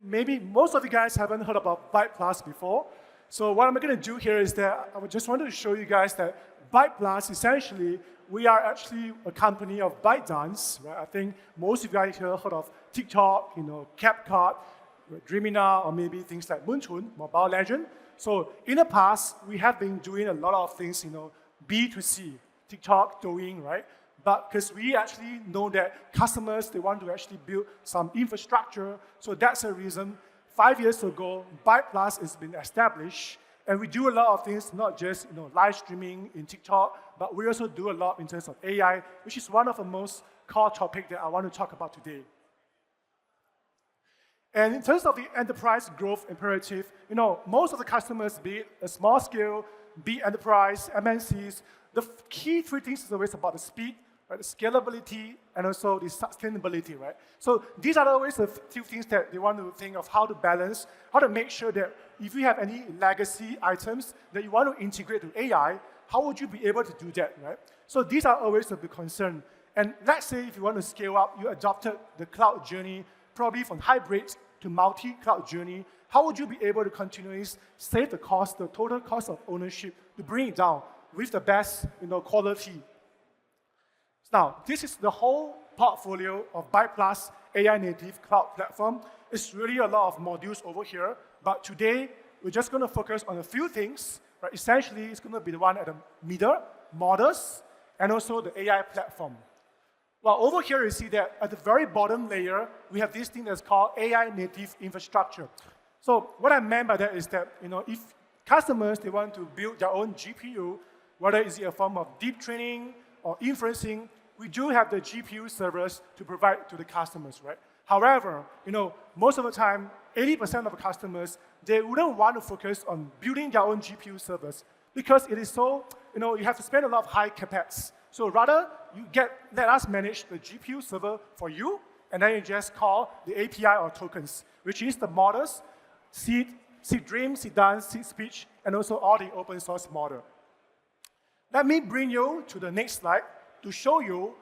Maybe most of you guys haven't heard about BytePlus before. So what I'm going to do here is that I just wanted to show you guys that BytePlus, essentially, we are actually a company of ByteDance. Right? I think most of you guys here heard of TikTok, CapCut, Dreamina, or maybe things like Munchun, Mobile Legend. So in the past, we have been doing a lot of things, B2C, TikTok, Douyin, right? But because we actually know that customers, they want to actually build some infrastructure. So that's the reason 5 years ago, BytePlus has been established. And we do a lot of things, not just live streaming in TikTok, but we also do a lot in terms of AI, which is one of the most core topics that I want to talk about today. And in terms of the enterprise growth imperative, most of the customers, be it a small scale, be it enterprise, MNCs, the key three things is always about the speed, right, the scalability, and also the sustainability, right? So these are always the few things that they want to think of how to balance, how to make sure that if you have any legacy items that you want to integrate to AI, how would you be able to do that, right? So these are always a big concern. And let's say if you want to scale up, you adopted the cloud journey, probably from hybrid to multi-cloud journey, how would you be able to continually save the cost, the total cost of ownership, to bring it down with the best quality? Now, this is the whole portfolio of BytePlus AI native cloud platform. It's really a lot of modules over here, but today we're just going to focus on a few things. Right? Essentially, it's going to be the one at the middle, models, and also the AI platform. Well, over here you see that at the very bottom layer, we have this thing that's called AI native infrastructure. So what I meant by that is that if customers, they want to build their own GPU, whether it's a form of deep training or inferencing, we do have the GPU servers to provide to the customers, right? However, most of the time, 80% of the customers, they wouldn't want to focus on building their own GPU servers because it is so, you have to spend a lot of high capex. So rather, let us manage the GPU server for you, and then you just call the API or tokens, which is the models, Seed Dream, Seed Dance, Seed Speech, and also all the open source model. Let me bring you to the next slide to show you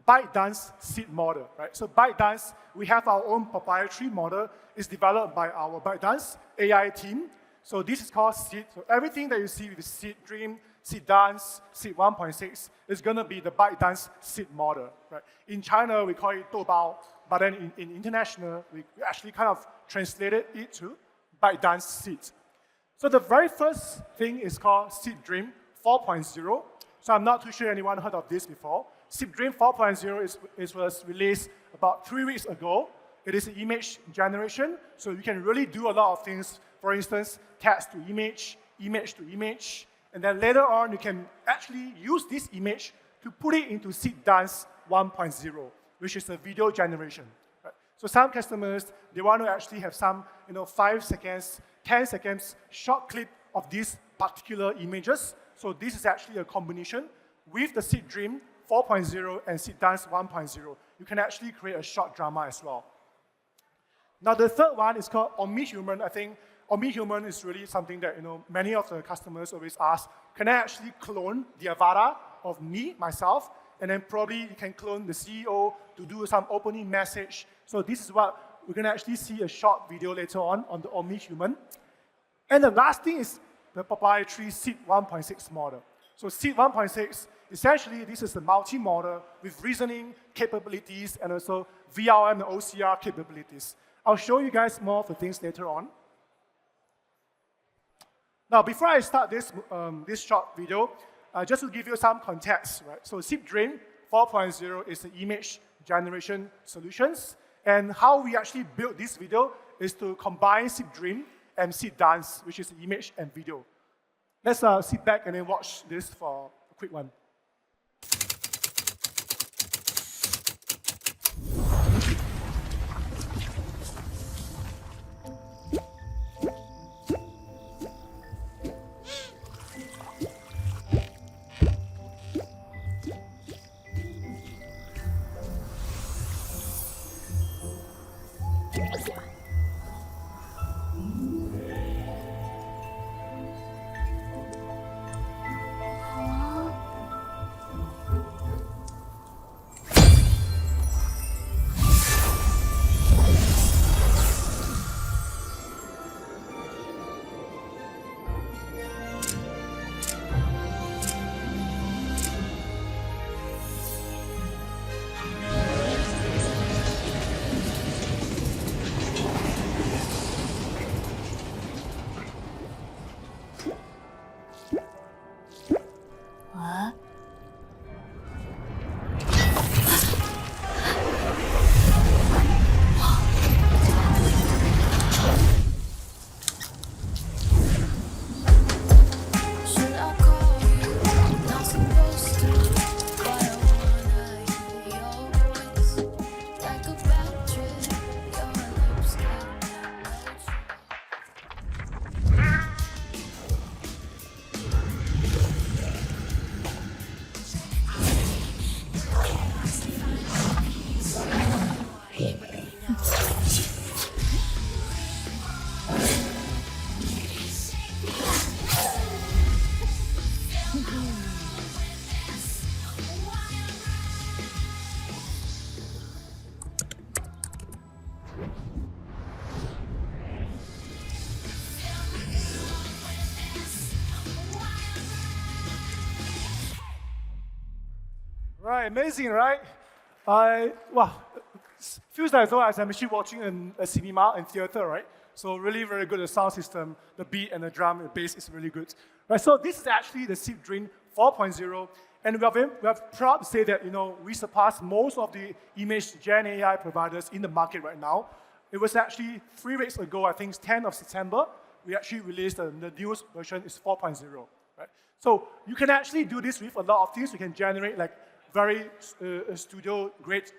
ByteDance seed model. Right? So ByteDance, we have our own proprietary model. It's developed by our ByteDance AI team. So this is called Seed. So everything that you see with Seed Dream, Seed Dance, Seed 1.6 is going to be the ByteDance seed model. Right? In China, we call it Doubao, but then in international, we actually kind of translated it to ByteDance seed. So the very first thing is called Seed Dream 4.0. So I'm not too sure anyone heard of this before. Seed Dream 4.0 was released about 3 weeks ago. It is an image generation, so you can really do a lot of things. For instance, text to image, image to image, and then later on, you can actually use this image to put it into Seed Dance 1.0, which is a video generation. Right? So some customers, they want to actually have some 5 seconds, 10 seconds short clip of these particular images. So this is actually a combination with the Seed Dream 4.0 and Seed Dance 1.0. You can actually create a short drama as well. Now the third one is called OmniHuman. I think OmniHuman is really something that many of the customers always ask, can I actually clone the avatar of me, myself, and then probably you can clone the CEO to do some opening message. So this is what we're going to actually see a short video later on the OmniHuman. And the last thing is the proprietary Seed 1.6 model. So Seed 1.6, essentially, this is the multi-model with reasoning capabilities and also VRM and OCR capabilities. I'll show you guys more of the things later on. Now, before I start this short video, just to give you some context, right? So Seed Dream 4.0 is the image generation solutions. And how we actually built this video is to combine Seed Dream and Seed Dance, which is image and video. Let's sit back and then watch this for a quick one. Right, amazing, right? Well, it feels like though as I'm actually watching a cinema and theater, right? So really very good, the sound system, the beat and the drum, the bass is really good. Right, so this is actually the SIP Dream 4.0, and we are proud to say that we surpassed most of the image GenAI providers in the market right now. It was actually 3 weeks ago, I think it's 10th of September, we actually released the newest version is 4.0. Right? So you can actually do this with a lot of things. You can generate like very studio-grade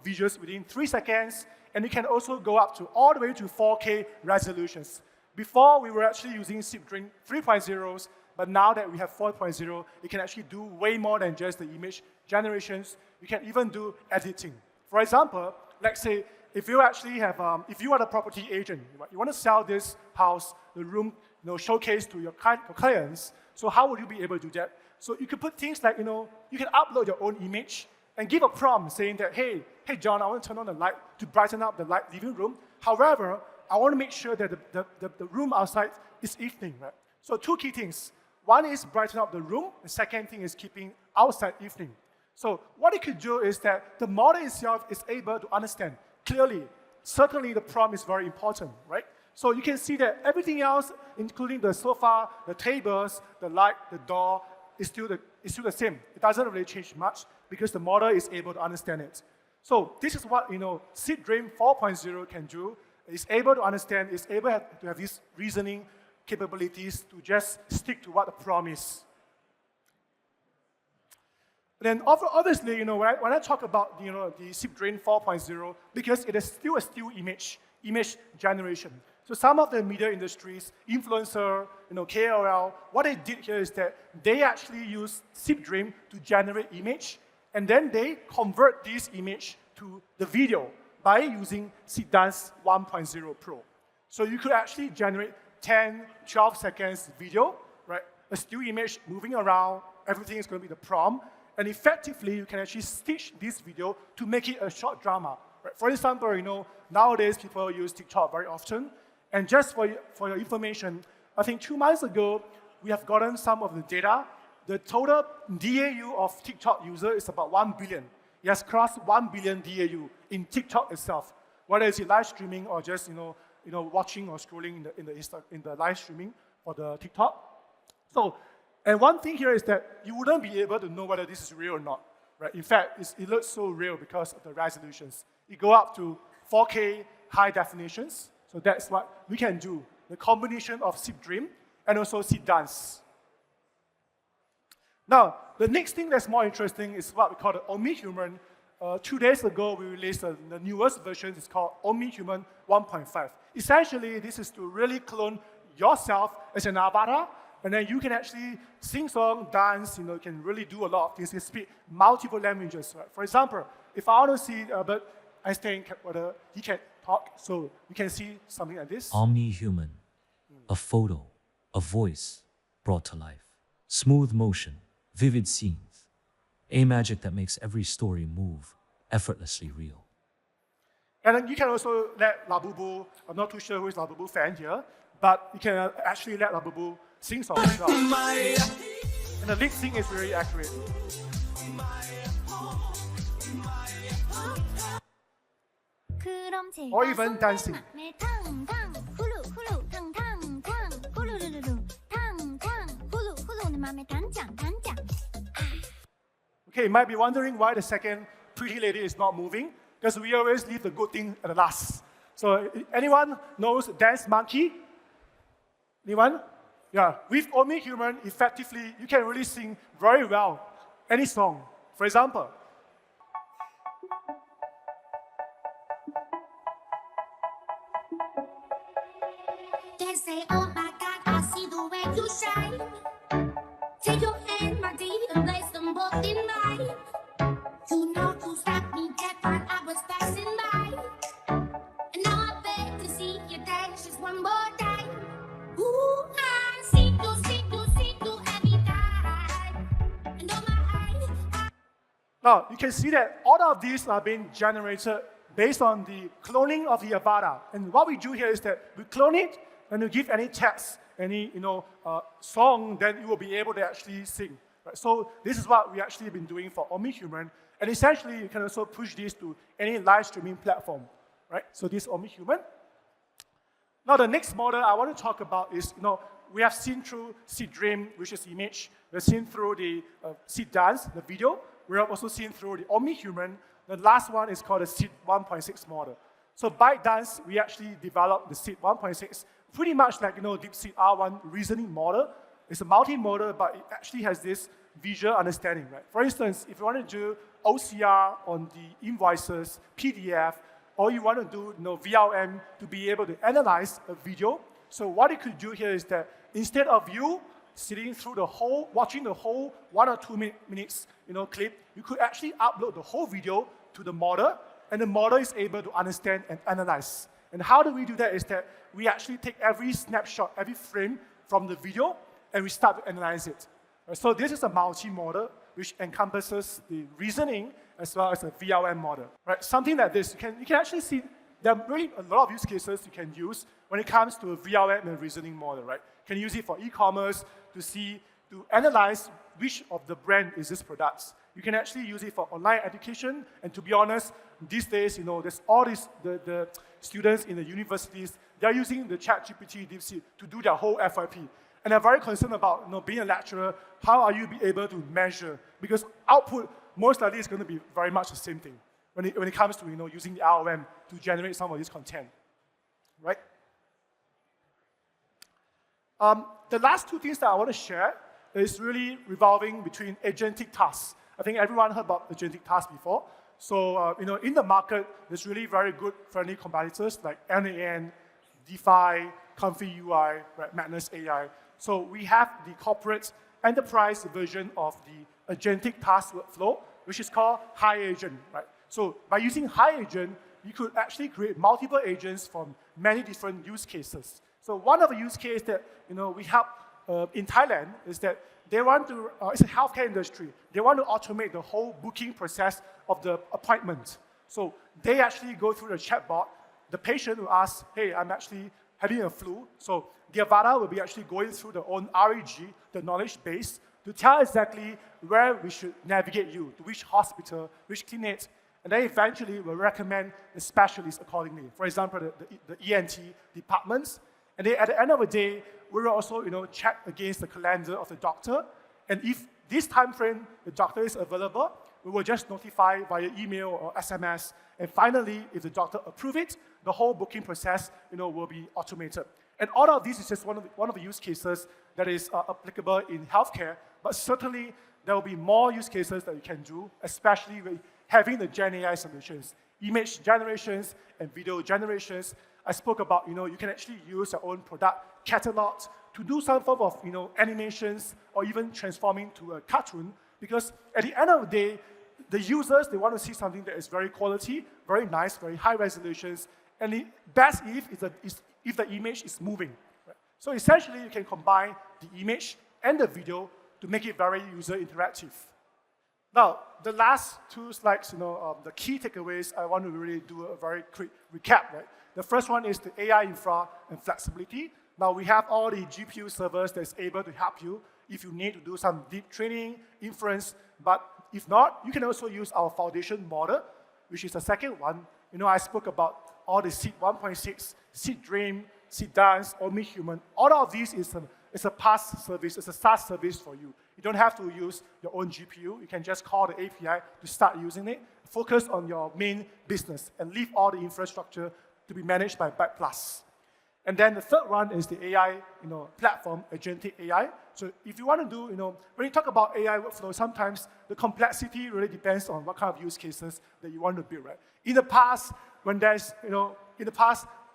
visuals within 3 seconds, and you can also go up to all the way to 4K resolutions. Before, we were actually using SIP Dream 3.0s, but now that we have 4.0, it can actually do way more than just the image generations. You can even do editing. For example, let's say if you actually have, if you are the property agent, you want to sell this house, the room, showcase to your clients. So how would you be able to do that? So you could put things like, you can upload your own image and give a prompt saying that, hey, John, I want to turn on the light to brighten up the living room. However, I want to make sure that the room outside is evening, right? So 2 key things. One is brighten up the room. The second thing is keeping outside evening. So what it could do is that the model itself is able to understand clearly. Certainly the prompt is very important, right? So you can see that everything else, including the sofa, the tables, the light, the door, is still the same. It doesn't really change much because the model is able to understand it. So this is what SIP Dream 4.0 can do. It's able to understand, it's able to have these reasoning capabilities to just stick to what the prompt is. Then obviously, when I talk about the SIP Dream 4.0, because it is still a still image generation. So some of the media industries, influencer, KOL, what they did here is that they actually use SIP Dream to generate image, and then they convert this image to the video by using SIP Dance 1.0 Pro. So you could actually generate 10, 12 seconds video, right? A still image moving around, everything is going to be the prompt, and effectively you can actually stitch this video to make it a short drama. Right? For example, nowadays people use TikTok very often, and just for your information, I think 2 months ago, we have gotten some of the data. The total DAU of TikTok user is about 1 billion. It has crossed 1 billion DAU in TikTok itself, whether it's live streaming or just watching or scrolling in the live streaming for the TikTok. So, and one thing here is that you wouldn't be able to know whether this is real or not. Right? In fact, it looks so real because of the resolutions. It go up to 4K high definitions. So that's what we can do, the combination of SIP Dream and also SIP Dance. Now, the next thing that's more interesting is what we call the Omni-Human. 2 days ago, we released the newest version. It's called Omni-Human 1.5. Essentially, this is to really clone yourself as an avatar, and then you can actually sing song, dance, you can really do a lot of things. You can speak multiple languages. Right? For example, if I want to see Albert Einstein, whether he can talk, so you can see something like this. Omni-Human, a photo, a voice brought to life. Smooth motion, vivid scenes, a magic that makes every story move effortlessly real. And then you can also let Labubu, I'm not too sure who is Labubu fan here, but you can actually let Labubu sing songs as well. And the lip sync is very accurate. Or even dancing. Okay, you might be wondering why the second pretty lady is not moving, because we always leave the good thing at the last. So anyone knows Dance Monkey? Anyone? Yeah, with Omni-Human, effectively, you can really sing very well any song. For example, they say, oh my God, I see the way you shine. Take your hand, my dear, and place them both in mine. You know you stopped me dead when I was passing by. And now I beg to see you dance just one more time. Ooh, I see you every time. And oh my, now you can see that all of these are being generated based on the cloning of the avatar. And what we do here is that we clone it, and you give any text, any song, then you will be able to actually sing. Right? So this is what we actually been doing for OmniHuman. And essentially, you can also push this to any live streaming platform. Right? So this is OmniHuman. Now, the next model I want to talk about is, we have seen through Seed Dream, which is image. We've seen through the Seed Dance, the video. We have also seen through the OmniHuman. The last one is called the Seed 1.6 model. So ByteDance, we actually developed the Seed 1.6, pretty much like, DeepSeek R1 reasoning model. It's a multimodal, but it actually has this visual understanding, right? For instance, if you want to do OCR on the invoices, PDF, or you want to do VLM to be able to analyze a video. So what you could do here is that instead of you sitting through the whole, watching the whole 1 or 2 minutes clip, you could actually upload the whole video to the model, and the model is able to understand and analyze. And how do we do that is that we actually take every snapshot, every frame from the video, and we start to analyze it. So this is a multi-model, which encompasses the reasoning as well as a VLM model. Right? Something like this, you can actually see there are really a lot of use cases you can use when it comes to a VLM and reasoning model. Right? You can use it for e-commerce to analyze which of the brand is this product. You can actually use it for online education, and to be honest, these days, there's all these, the students in the universities, they're using the ChatGPT, DeepSeek to do their whole FYP. And I'm very concerned about being a lecturer, how are you be able to measure? Because output most likely is going to be very much the same thing when it comes to using the LLM to generate some of this content, right? The last two things that I want to share is really revolving between agentic tasks. I think everyone heard about agentic tasks before. So in the market, there's really very good friendly competitors like NAN, DeFi, Comfy UI, right, Madness AI. So we have the corporate enterprise version of the agentic task workflow, which is called HiAgent, right? So by using HiAgent, you could actually create multiple agents from many different use cases. So one of the use cases that we help in Thailand is that they want to, it's a healthcare industry, they want to automate the whole booking process of the appointment. So they actually go through the chatbot, the patient will ask, hey, I'm actually having a flu. So the avatar will be actually going through their own RAG, the knowledge base, to tell exactly where we should navigate you, to which hospital, which clinic, and then eventually we'll recommend the specialist accordingly. For example, the ENT departments. And then at the end of the day, we will also check against the calendar of the doctor. And if this time frame the doctor is available, we will just notify via email or SMS. And finally, if the doctor approves it, the whole booking process will be automated. And all of this is just one of the use cases that is applicable in healthcare. But certainly, there will be more use cases that you can do, especially with having the GenAI solutions, image generations and video generations. I spoke about, you can actually use your own product catalog to do some form of, animations or even transforming to a cartoon. Because at the end of the day, the users, they want to see something that is very quality, very nice, very high resolutions. And the best if the image is moving. Right? So essentially, you can combine the image and the video to make it very user interactive. Now, the last two slides, the key takeaways, I want to really do a very quick recap. Right? The first one is the AI infra and flexibility. Now, we have all the GPU servers that's able to help you if you need to do some deep training, inference. But if not, you can also use our foundation model, which is the second one. I spoke about all the Seed 1.6, Seed Dream, Seed Dance, OmniHuman. All of these is a PaaS service, it's a SaaS service for you. You don't have to use your own GPU. You can just call the API to start using it. Focus on your main business and leave all the infrastructure to be managed by BytePlus. And then the third one is the AI platform, agentic AI. So if you want to do, when you talk about AI workflow, sometimes the complexity really depends on what kind of use cases that you want to build, right? In the past,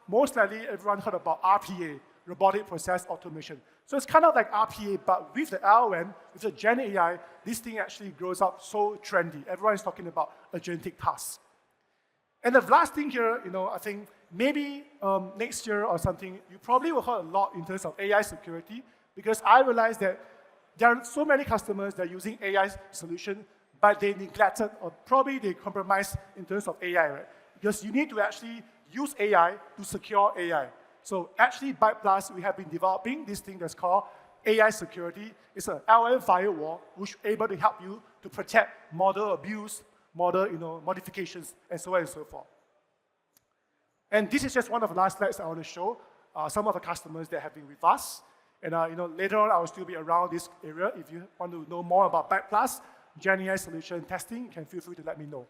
most likely everyone heard about RPA, robotic process automation. So it's kind of like RPA, but with the LLM, with the GenAI, this thing actually grows up so trendy. Everyone is talking about agentic tasks. And the last thing here, I think maybe next year or something, you probably will hear a lot in terms of AI security, because I realized that there are so many customers that are using AI solution, but they neglected or probably they compromised in terms of AI, right? Because you need to actually use AI to secure AI. So actually, BytePlus, we have been developing this thing that's called AI security. It's an LLM firewall which is able to help you to protect model abuse, model modifications, and so on and so forth. And this is just one of the last slides I want to show. Some of the customers that have been with us. And later on, I will still be around this area. If you want to know more about BytePlus, GenAI solution testing, you can feel free to let me know.